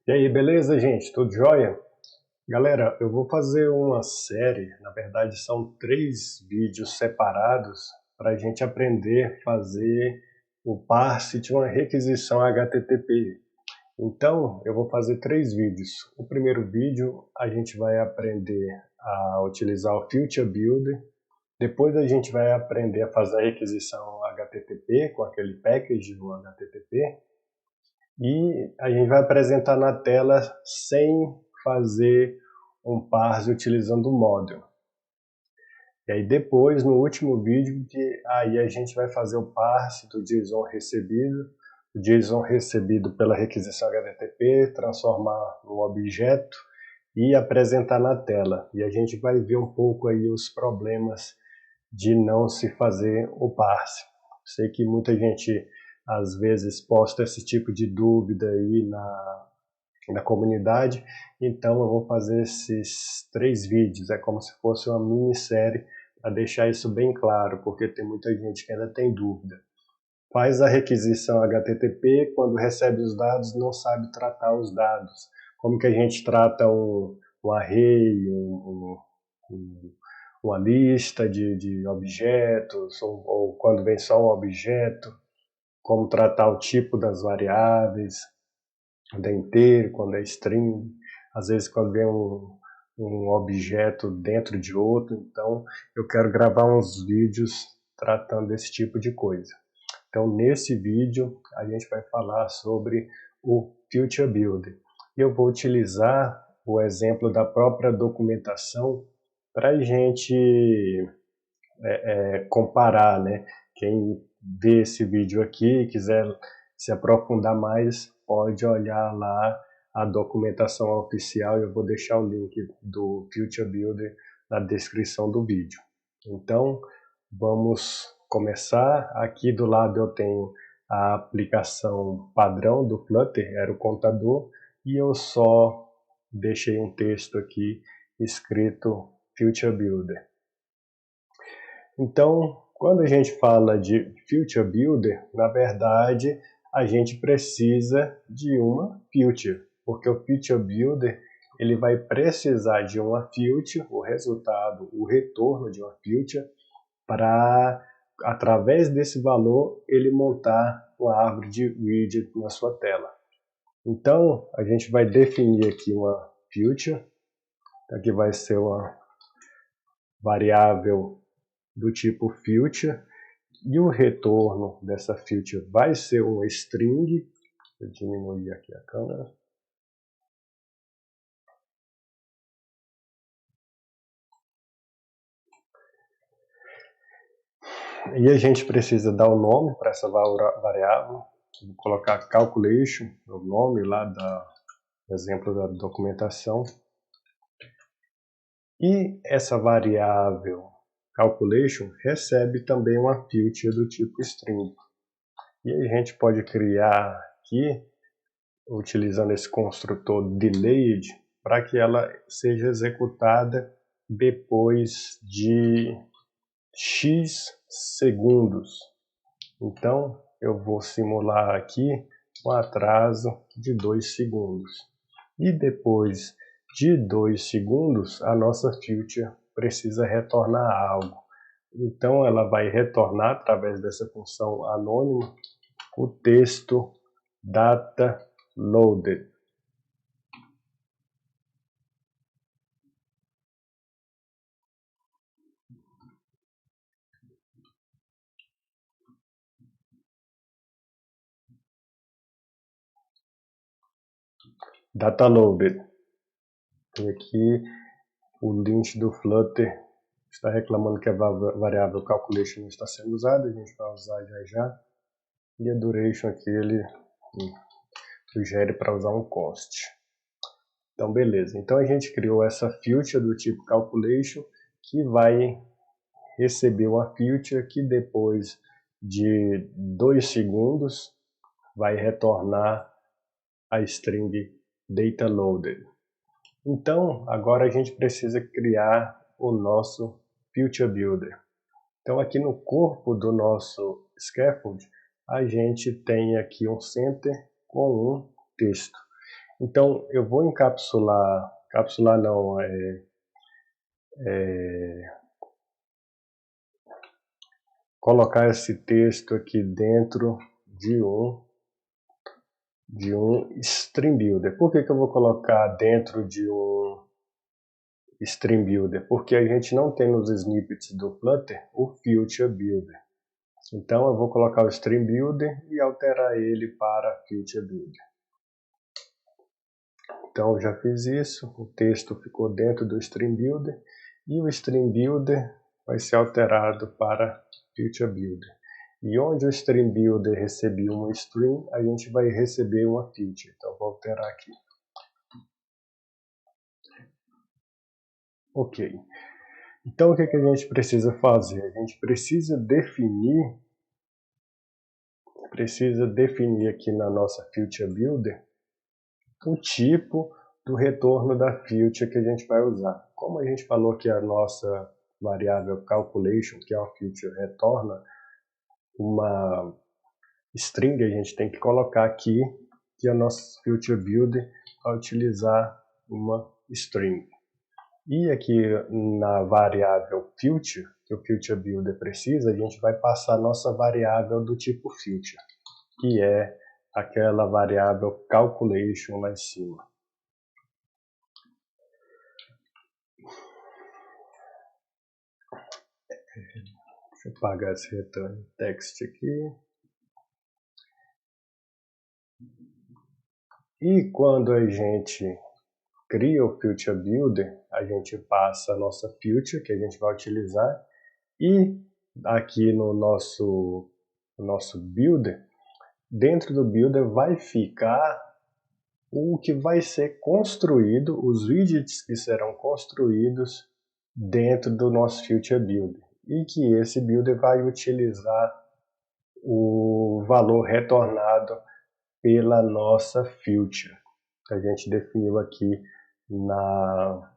E aí, beleza, gente? Tudo jóia? Galera, eu vou fazer uma série, na verdade são 3 vídeos separados para a gente aprender a fazer o parse de uma requisição HTTP. Então, eu vou fazer 3 vídeos. O primeiro vídeo a gente vai aprender a utilizar o Future Builder. Depois a gente vai aprender a fazer a requisição HTTP com aquele package do HTTP. E a gente vai apresentar na tela sem fazer um parse utilizando o model. E aí depois, no último vídeo, aí a gente vai fazer o parse do JSON recebido pela requisição HTTP, transformar no objeto e apresentar na tela. E a gente vai ver um pouco aí os problemas de não se fazer o parse. Sei que muita gente às vezes posta esse tipo de dúvida aí na comunidade, então eu vou fazer esses 3 vídeos, é como se fosse uma minissérie para deixar isso bem claro, porque tem muita gente que ainda tem dúvida. Faz a requisição HTTP, quando recebe os dados não sabe tratar os dados. Como que a gente trata um array, uma lista de objetos, ou quando vem só um objeto, como tratar o tipo das variáveis, quando é inteiro, quando é string, às vezes quando vem um objeto dentro de outro. Então eu quero gravar uns vídeos tratando desse tipo de coisa. Então nesse vídeo a gente vai falar sobre o Future Builder. Eu vou utilizar o exemplo da própria documentação para a gente comparar, né? Quem vê esse vídeo aqui e quiser se aprofundar mais, pode olhar lá a documentação oficial. Eu vou deixar o link do Future Builder na descrição do vídeo. Então, vamos começar. Aqui do lado eu tenho a aplicação padrão do Flutter, era o contador, e eu só deixei um texto aqui escrito Future Builder. Então, quando a gente fala de Future Builder, na verdade, a gente precisa de uma future, porque o Future Builder ele vai precisar de uma future, o resultado, o retorno de uma future, para, através desse valor, ele montar uma árvore de widget na sua tela. Então, a gente vai definir aqui uma future, aqui vai ser uma variável do tipo future, e o retorno dessa future vai ser uma string. Vou diminuir aqui a câmera. E a gente precisa dar um nome para essa variável. Vou colocar calculation, o nome lá do exemplo da documentação. E essa variável calculation recebe também uma future do tipo string. E a gente pode criar aqui, utilizando esse construtor delayed, para que ela seja executada depois de x segundos. Então, eu vou simular aqui um atraso de 2 segundos. E depois de 2 segundos, a nossa future precisa retornar algo. Então, ela vai retornar, através dessa função anônima, o texto data loaded. Data loaded. E aqui o link do Flutter está reclamando que a variável calculation não está sendo usada. A gente vai usar já. E a duration aqui ele sugere para usar um const. Então beleza, então a gente criou essa future do tipo calculation, que vai receber uma future que depois de 2 segundos vai retornar a string data loaded. Então agora a gente precisa criar o nosso Future Builder. Então aqui no corpo do nosso scaffold a gente tem aqui um center com um texto. Então, eu vou encapsular não, colocar esse texto aqui dentro de um Stream Builder. Por que eu vou colocar dentro de um Stream Builder? Porque a gente não tem nos snippets do Flutter o Future Builder. Então eu vou colocar o Stream Builder e alterar ele para Future Builder. Então eu já fiz isso, o texto ficou dentro do Stream Builder e o Stream Builder vai ser alterado para Future Builder. E onde o Stream Builder recebeu uma string, a gente vai receber uma future. Então vou alterar aqui. Ok. Então o que a gente precisa fazer? A gente precisa definir aqui na nossa Future Builder o tipo do retorno da future que a gente vai usar. Como a gente falou que a nossa variável calculation, que é uma future, retorna uma string, a gente tem que colocar aqui que a nossa Future Builder vai utilizar uma string. E aqui na variável Future, que o Future Builder precisa, a gente vai passar a nossa variável do tipo Future, que é aquela variável calculation lá em cima. Deixa eu apagar esse return text aqui. E quando a gente cria o Future Builder, a gente passa a nossa Future, que a gente vai utilizar, e aqui no nosso Builder, dentro do Builder vai ficar o que vai ser construído, os widgets que serão construídos dentro do nosso Future Builder. E que esse Builder vai utilizar o valor retornado pela nossa Future, que a gente definiu aqui na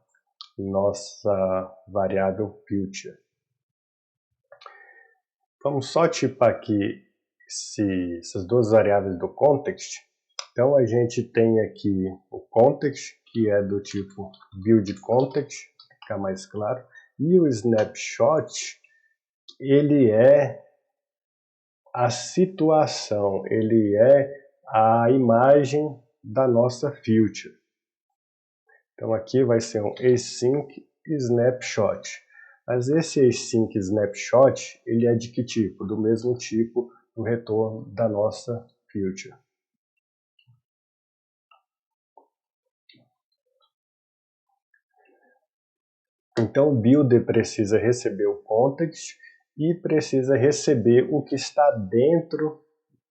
nossa variável Future. Vamos só tipar aqui essas duas variáveis do context. Então a gente tem aqui o context, que é do tipo build context, para ficar mais claro, e o snapshot, ele é a situação, ele é a imagem da nossa future. Então aqui vai ser um async snapshot. Mas esse async snapshot, ele é de que tipo? Do mesmo tipo do retorno da nossa future. Então o builder precisa receber o context e precisa receber o que está dentro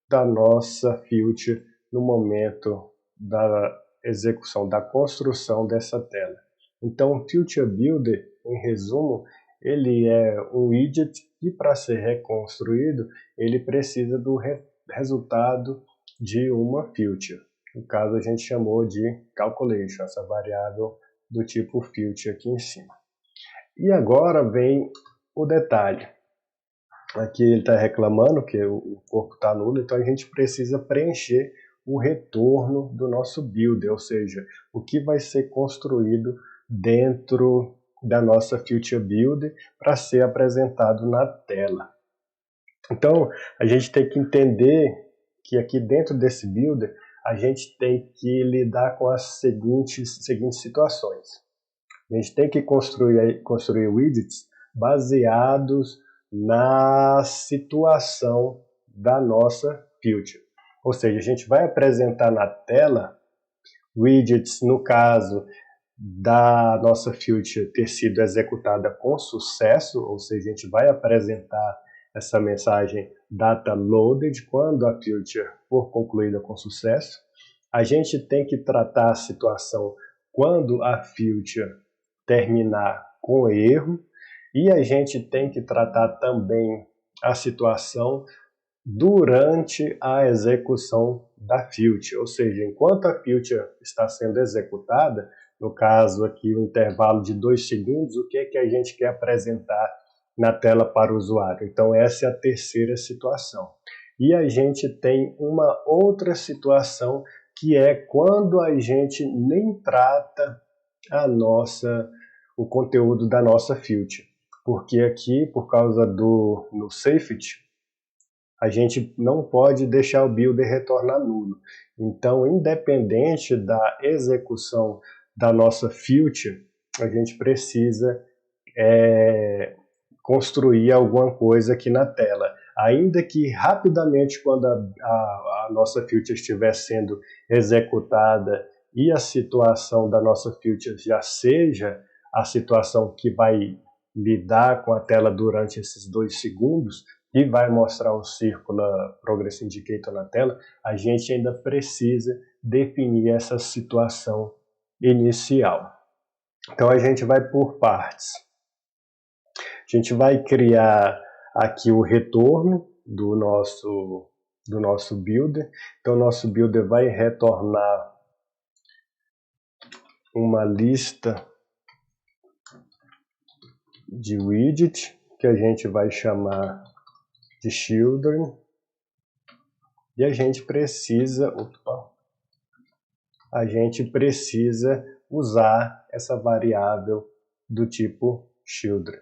da nossa future no momento da execução, da construção dessa tela. Então o Future Builder, em resumo, ele é um widget e para ser reconstruído, ele precisa do resultado de uma future. No caso, a gente chamou de calculation, essa variável do tipo future aqui em cima. E agora vem o detalhe. Aqui ele está reclamando que o corpo está nulo, então a gente precisa preencher o retorno do nosso builder, ou seja, o que vai ser construído dentro da nossa Future Builder para ser apresentado na tela. Então, a gente tem que entender que aqui dentro desse builder, a gente tem que lidar com as seguintes situações. A gente tem que construir widgets baseados na situação da nossa future. Ou seja, a gente vai apresentar na tela widgets, no caso da nossa future ter sido executada com sucesso, ou seja, a gente vai apresentar essa mensagem data loaded quando a future for concluída com sucesso. A gente tem que tratar a situação quando a future terminar com erro, e a gente tem que tratar também a situação durante a execução da future, ou seja, enquanto a future está sendo executada, no caso aqui o intervalo de 2 segundos, o que é que a gente quer apresentar na tela para o usuário? Então essa é a terceira situação. E a gente tem uma outra situação que é quando a gente nem trata o conteúdo da nossa filter. Porque aqui, por causa no safety, a gente não pode deixar o builder retornar nulo. Então, independente da execução da nossa filter, a gente precisa construir alguma coisa aqui na tela. Ainda que rapidamente, quando a nossa filter estiver sendo executada e a situação da nossa filter já seja a situação que vai lidar com a tela durante esses 2 segundos e vai mostrar um círculo Progress Indicator na tela, a gente ainda precisa definir essa situação inicial. Então a gente vai por partes. A gente vai criar aqui o retorno do nosso builder. Então, o nosso builder vai retornar uma lista de widget, que a gente vai chamar de children. E a gente precisa usar essa variável do tipo children.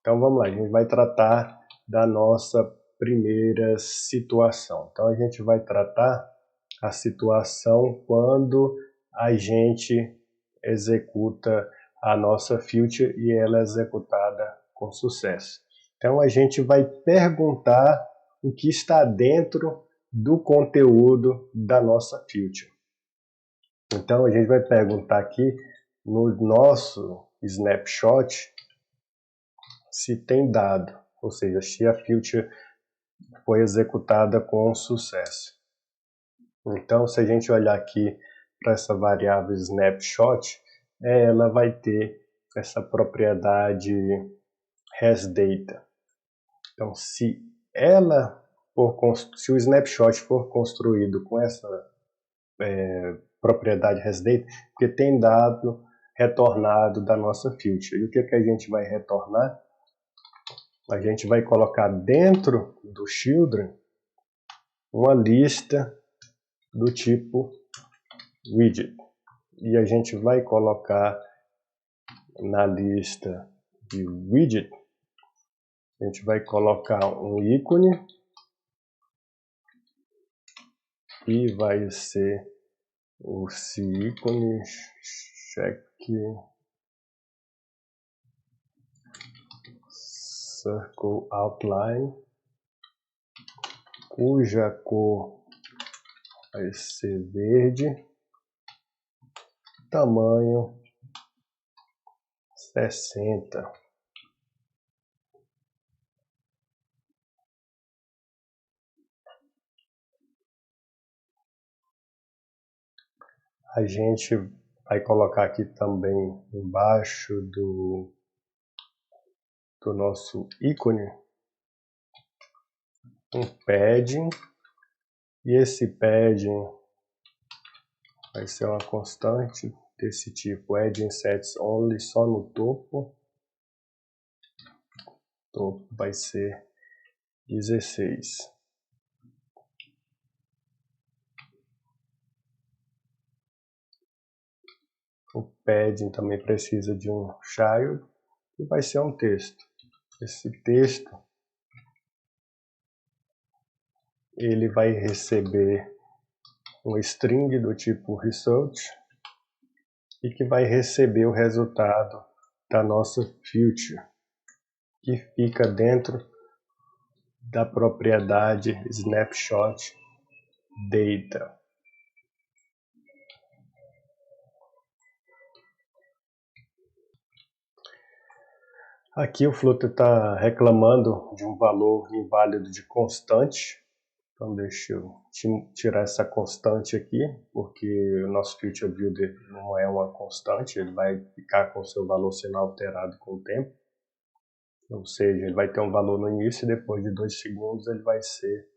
Então vamos lá, a gente vai tratar da nossa primeira situação. Então a gente vai tratar a situação quando a gente executa a nossa filter e ela é executada com sucesso. Então a gente vai perguntar o que está dentro do conteúdo da nossa filter. Então a gente vai perguntar aqui no nosso snapshot se tem dado, ou seja, se a filter foi executada com sucesso. Então, se a gente olhar aqui para essa variável snapshot, ela vai ter essa propriedade hasData. Então, se o snapshot for construído com essa propriedade hasData, porque tem dado retornado da nossa filter. E o que a gente vai retornar? A gente vai colocar dentro do children uma lista do tipo widget. E a gente vai colocar na lista de widget, a gente vai colocar um ícone e vai ser o ícone check circle outline, cuja cor vai ser verde, tamanho 60. A gente vai colocar aqui também embaixo do nosso ícone um padding, e esse padding vai ser uma constante desse tipo add sets only, só no topo. O topo vai ser 16. O padding também precisa de um child e vai ser um texto. Esse texto ele vai receber um string do tipo result e que vai receber o resultado da nossa filter, que fica dentro da propriedade snapshot data. Aqui o Flutter está reclamando de um valor inválido de constante. Então deixa eu tirar essa constante aqui, porque o nosso filter builder não é uma constante, ele vai ficar com o seu valor sendo alterado com o tempo. Ou seja, ele vai ter um valor no início e depois de 2 segundos ele vai ser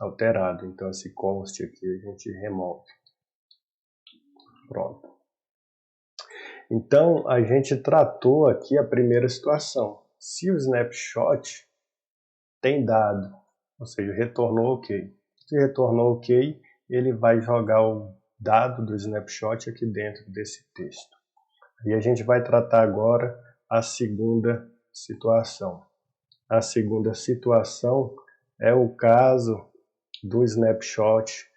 alterado. Então esse const aqui a gente remove. Pronto. Então a gente tratou aqui a primeira situação. Se o snapshot tem dado, ou seja, retornou OK. Se retornou OK, ele vai jogar o dado do snapshot aqui dentro desse texto. E a gente vai tratar agora a segunda situação. A segunda situação é o caso do snapshot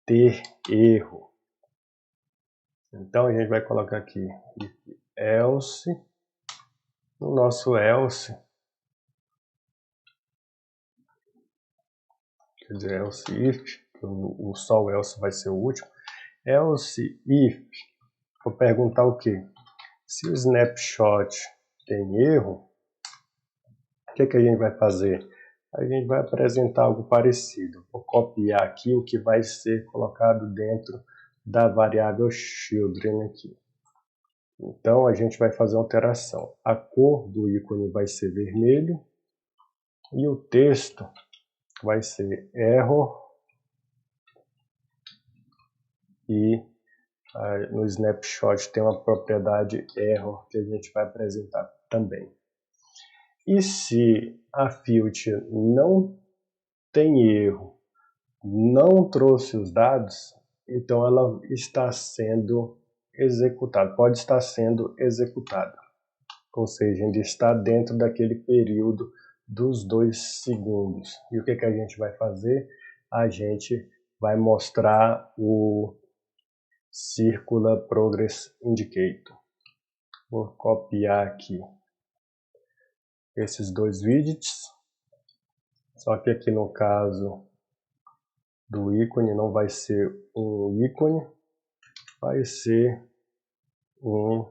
ter erro. Então a gente vai colocar aqui else. No nosso else, quer dizer, else if, só o else vai ser o último. Else if, vou perguntar o quê? Se o snapshot tem erro, o que a gente vai fazer? A gente vai apresentar algo parecido. Vou copiar aqui o que vai ser colocado dentro da variável children aqui. Então a gente vai fazer uma alteração. A cor do ícone vai ser vermelho e o texto vai ser error. E no snapshot tem uma propriedade error que a gente vai apresentar também. E se a field não tem erro, não trouxe os dados, então ela está sendo executada, pode estar sendo executada. Ou seja, ainda está dentro daquele período dos 2 segundos. E o que a gente vai fazer? A gente vai mostrar o Circular Progress Indicator. Vou copiar aqui esses 2 widgets, só que aqui no caso do ícone não vai ser um ícone, vai ser um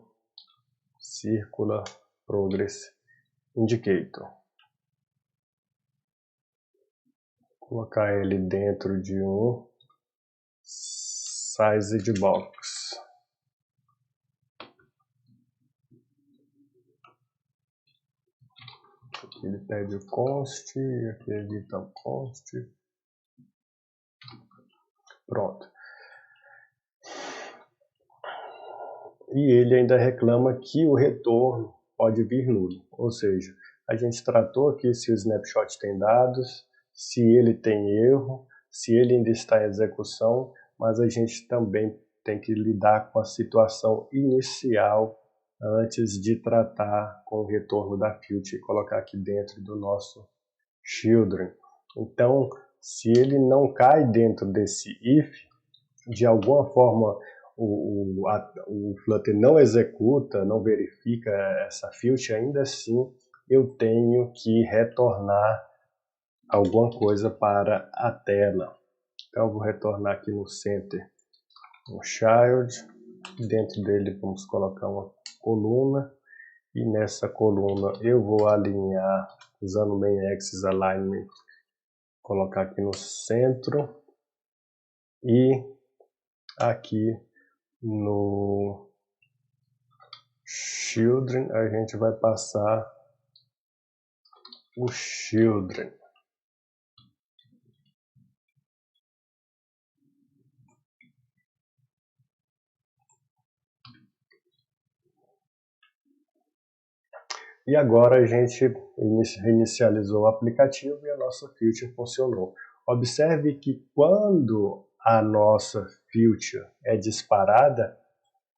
Circular Progress Indicator. Vou colocar ele dentro de um Sized Box. Aqui ele pede o const, aqui edita o const. Pronto. E ele ainda reclama que o retorno pode vir nulo. Ou seja, a gente tratou aqui se o snapshot tem dados, se ele tem erro, se ele ainda está em execução, mas a gente também tem que lidar com a situação inicial antes de tratar com o retorno da field e colocar aqui dentro do nosso children. Então, se ele não cai dentro desse if, de alguma forma o Flutter não executa, não verifica essa field, ainda assim eu tenho que retornar alguma coisa para a tela. Então eu vou retornar aqui no center um child, dentro dele vamos colocar uma coluna e nessa coluna eu vou alinhar usando o main axis alignment, colocar aqui no centro e aqui no children a gente vai passar o children. E agora a gente reinicializou o aplicativo e a nossa feature funcionou. Observe que quando a nossa feature é disparada,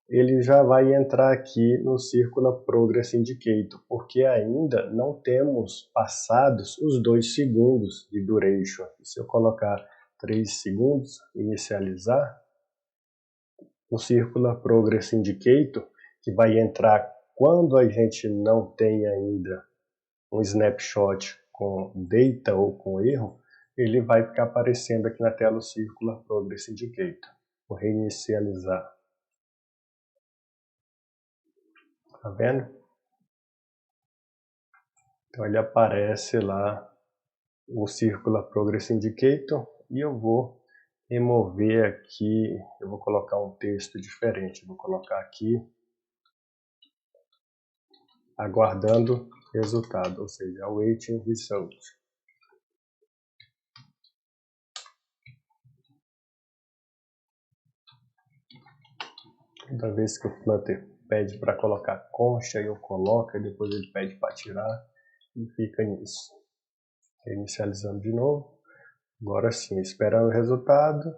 ele já vai entrar aqui no Circular Progress Indicator, porque ainda não temos passados os 2 segundos de duration. Se eu colocar 3 segundos, inicializar, o Circular Progress Indicator, que vai entrar quando a gente não tem ainda um snapshot com data ou com erro, ele vai ficar aparecendo aqui na tela o Circular Progress Indicator. Vou reinicializar. Tá vendo? Então ele aparece lá o Circular Progress Indicator e eu vou remover aqui, eu vou colocar um texto diferente, vou colocar aqui aguardando resultado, ou seja, awaiting result. Toda vez que o Flutter pede para colocar const, aí eu coloco, e depois ele pede para tirar e fica nisso. Inicializando de novo. Agora sim, esperando o resultado.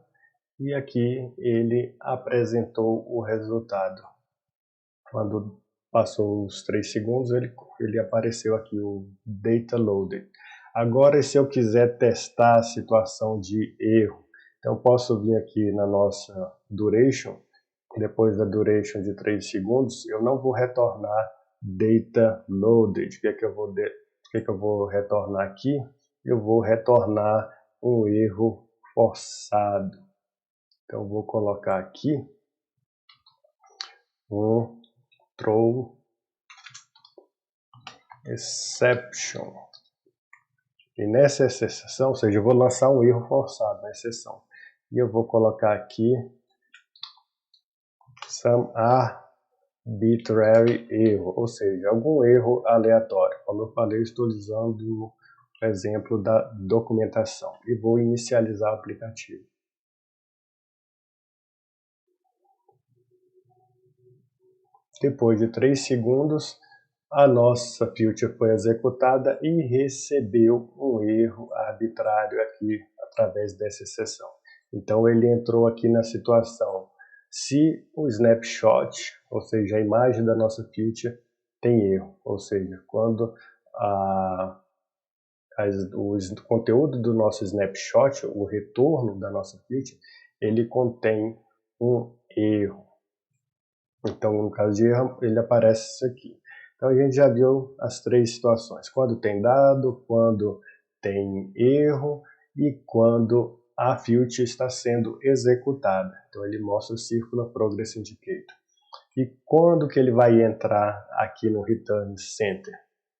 e aqui ele apresentou o resultado. Quando passou os 3 segundos, ele apareceu aqui o Data Loaded. Agora, se eu quiser testar a situação de erro, então eu posso vir aqui na nossa duration, depois da duration de 3 segundos, eu não vou retornar Data Loaded. O que é que eu vou retornar aqui? Eu vou retornar um erro forçado. Então eu vou colocar aqui um throw exception. E nessa exceção, ou seja, eu vou lançar um erro forçado na exceção. E eu vou colocar aqui some arbitrary erro, ou seja, algum erro aleatório. Como eu falei, eu estou usando o exemplo da documentação. E vou inicializar o aplicativo. Depois de 3 segundos, a nossa feature foi executada e recebeu um erro arbitrário aqui através dessa exceção. Então ele entrou aqui na situação se o snapshot, ou seja, a imagem da nossa feature tem erro, ou seja, quando o conteúdo do nosso snapshot, o retorno da nossa feature, ele contém um erro. Então, no caso de erro, ele aparece isso aqui. Então, a gente já viu as 3 situações. Quando tem dado, quando tem erro e quando a feature está sendo executada. Então, ele mostra o Circular Progress Indicator. E quando que ele vai entrar aqui no Return Center?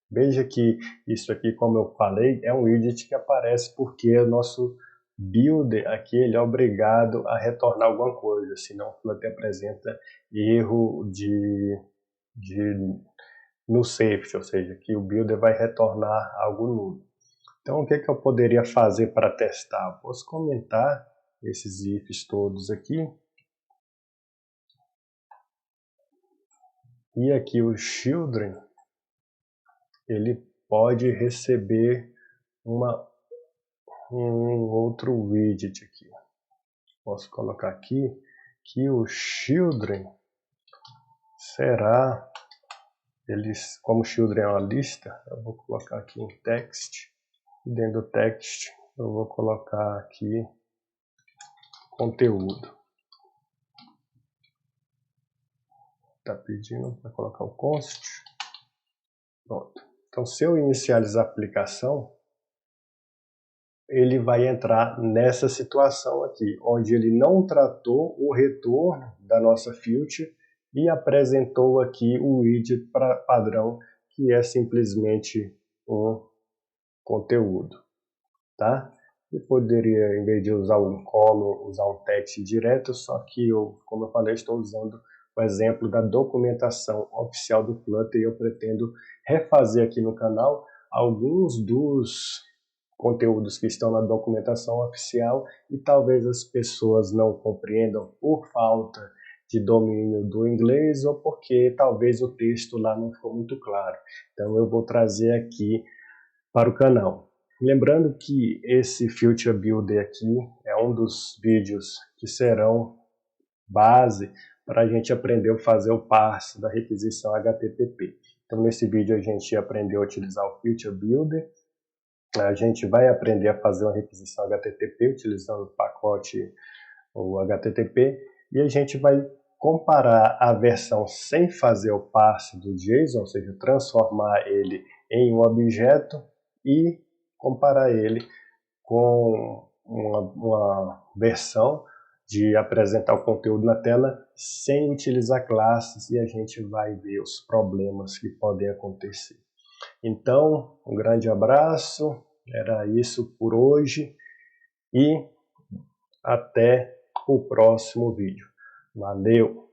Veja que isso aqui, como eu falei, é um widget que aparece porque o nosso builder aqui ele é obrigado a retornar alguma coisa, senão o Flutter apresenta erro no safety, ou seja, que o builder vai retornar algo nulo. Então, o que eu poderia fazer para testar? Posso comentar esses ifs todos aqui. E aqui o children, ele pode receber um outro widget aqui. Posso colocar aqui que o children será, como children é uma lista, eu vou colocar aqui em text, e dentro do text eu vou colocar aqui conteúdo. Está pedindo para colocar o const. Pronto. Então, se eu inicializar a aplicação, ele vai entrar nessa situação aqui, onde ele não tratou o retorno da nossa feature e apresentou aqui o widget padrão, que é simplesmente um conteúdo, tá? E poderia, em vez de usar um column, usar um text direto, só que eu, como eu falei, estou usando o exemplo da documentação oficial do Flutter e eu pretendo refazer aqui no canal alguns dos conteúdos que estão na documentação oficial e talvez as pessoas não compreendam por falta de domínio do inglês ou porque talvez o texto lá não ficou muito claro. Então eu vou trazer aqui para o canal. Lembrando que esse Future Builder aqui é um dos vídeos que serão base para a gente aprender a fazer o parse da requisição HTTP. Então nesse vídeo a gente aprendeu a utilizar o Future Builder. A gente vai aprender a fazer uma requisição HTTP utilizando o pacote o HTTP e a gente vai comparar a versão sem fazer o parse do JSON, ou seja, transformar ele em um objeto e comparar ele com uma versão de apresentar o conteúdo na tela sem utilizar classes e a gente vai ver os problemas que podem acontecer. Então, um grande abraço, era isso por hoje e até o próximo vídeo. Valeu!